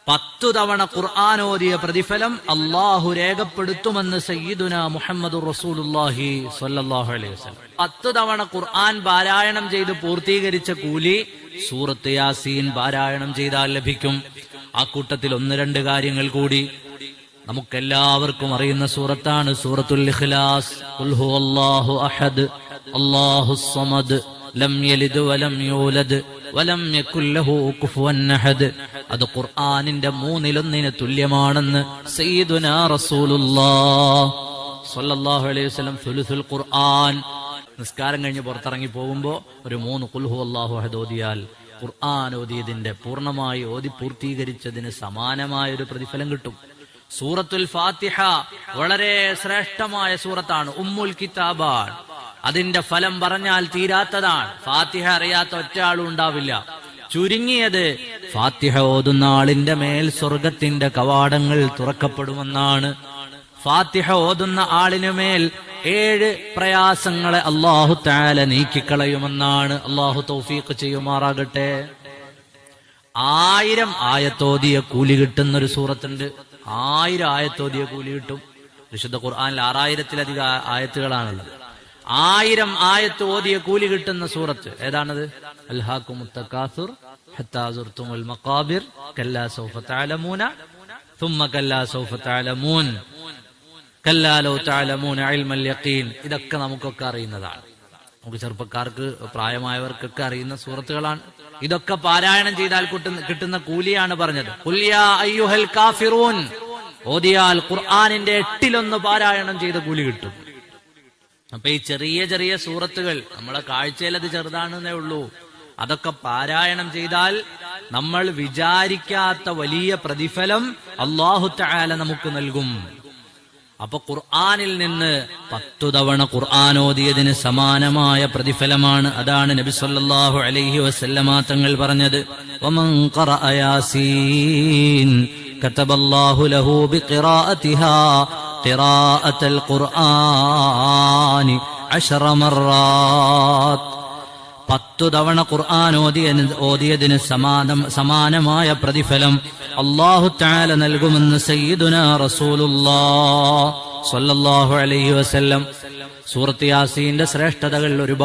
10 തവണ ഖുർആൻ ഓതിയ പ്രതിഫലം അല്ലാഹു രേഖപ്പെടുത്തുമെന്ന് സയ്യിദുനാ മുഹമ്മദുർ റസൂലുള്ളാഹി സ്വല്ലല്ലാഹു അലൈഹി വസല്ലം. 10 തവണ ഖുർആൻ പാരായണം ചെയ്ത് പൂർത്തീകരിച്ച കൂലി സൂറത്ത് യാസീൻ പാരായണം ചെയ്താൽ ലഭിക്കും. ആ കൂട്ടത്തിൽ 1-2 കാര്യങ്ങൾ കൂടി. നമുക്കെല്ലാവർക്കും അറിയുന്ന സൂറത്താണ് സൂറത്തുൽ ഇഖ്ലാസ്. ഖുൽ ഹുവല്ലാഹു അഹദ് അല്ലാഹുസ് സമദ് ലം യലിദ് വലം യൂലദ് വലം യകുൽ ലഹു കുഫുവൻ അഹദ്. അത് ഖുർആനിന്റെ 1/3 തുല്യമാണെന്ന് സയ്യിദുനാ റസൂലുള്ളാഹി സ്വല്ലല്ലാഹു അലൈഹി വസല്ലം സുലുസുൽ ഖുർആൻ. നിസ്കാരം കഴിഞ്ഞ് പുറത്തിറങ്ങി പോകുമ്പോൾ ഒരു 3 ഖുൽ ഹുവല്ലാഹു അഹദ് ഓതിയാൽ ഖുർആൻ ഓതിയതിന്റെ പൂർണ്ണമായി ഓതി പൂർത്തീകരിച്ചതിന് സമാനമായ ഒരു പ്രതിഫലം കിട്ടും. സൂറത്തുൽ ഫാത്തിഹ വളരെ ശ്രേഷ്ഠമായ സൂറത്താണ്, ഉമ്മുൽ കിതാബാണ്. അതിന്റെ ഫലം പറഞ്ഞാൽ തീരാത്തതാണ്. ഫാത്തിഹ അറിയാത്ത ഒറ്റ ആളും ഉണ്ടാവില്ല. ചുരുങ്ങിയത് ഫാത്തിഹ ഓതുന്ന ആളിന്റെ മേൽ സ്വർഗത്തിന്റെ കവാടങ്ങൾ തുറക്കപ്പെടുമെന്നാണ്. ഫാത്തിഹ ഓതുന്ന ആളിനുമേൽ 7 പ്രയാസങ്ങളെ അല്ലാഹു തആല നീക്കിക്കളയുമെന്നാണ്. അല്ലാഹു തൗഫീഖ് ചെയ്യുമാറാകട്ടെ. 1000 ആയത്തോതിയ കൂലി കിട്ടുന്നൊരു സൂറത്തുണ്ട്. 1000 ആയത്തോതിയ കൂലി കിട്ടും. വിശുദ്ധ ഖുർആനിൽ 6000-ലധികം ആയത്തുകളാണുള്ളത്. 1000 ആയത്ത് ഓതിയ കൂലി കിട്ടുന്ന സൂറത്ത് ഏതാണത്? അൽഹാകുമുത് തകാസുർ ഹത്താ സുർതുമുൽ മഖാബിർ കല്ലാ സൗഫ തഅലമൂന ثم കല്ലാ സൗഫ തഅലമൂൻ കല്ലാ ലൗ തഅലമൂന ഇൽമൽ യഖീൻ. ഇതൊക്കെ നമുക്കൊക്കെ അറിയുന്നതാണ്. നമുക്ക് ചെറുപ്പക്കാർക്ക് പ്രായമായവർക്കൊക്കെ അറിയുന്ന സൂറത്തുകളാണ്. ഇതൊക്കെ പാരായണം ചെയ്താൽ കിട്ടുന്ന കൂലിയാണ് പറഞ്ഞത്. ഖുൽ യാ അയ്യുഹൽ കാഫിറൂൻ ഓതിയാൽ ഖുർആനിന്റെ 8-1 പാരായണം ചെയ്ത കൂലി കിട്ടും. അപ്പൊ ഈ ചെറിയ ചെറിയ സൂറത്തുകൾ നമ്മളെ കാഴ്ചയിൽ അത് ചെറുതാണെന്നേ ഉള്ളൂ. അതൊക്കെ പാരായണം ചെയ്താൽ നമ്മൾ വിചാരിക്കാത്ത വലിയ പ്രതിഫലം അല്ലാഹു തആല നമുക്ക് നൽകും. അപ്പൊ ഖുർആനിൽ നിന്ന് 10 തവണ ഖുർആൻ ഓതിയതിന് സമാനമായ പ്രതിഫലമാണ്. അതാണ് നബി സല്ലല്ലാഹു അലൈഹി വസല്ലമ തങ്ങൾ പറഞ്ഞത്, വമൻ ഖറഅ യാസീൻ കതബല്ലാഹു ലഹു ബിഖിറാഅതിഹാ ഖിറാഅത്തുൽ ഖുർആനി 10 മർറാത്ത്. 10 തവണ ഖുർആൻ ഓതിയതിന് സമാനമായ പ്രതിഫലം അല്ലാഹു തആല നൽകുമെന്ന് സയ്യിദുനാ റസൂലുള്ളാഹി സ്വല്ലല്ലാഹു അലൈഹി വസല്ലം. സൂറത്ത് യാസീന്റെ ശ്രേഷ്ഠതകൾ ഒരുപാട്.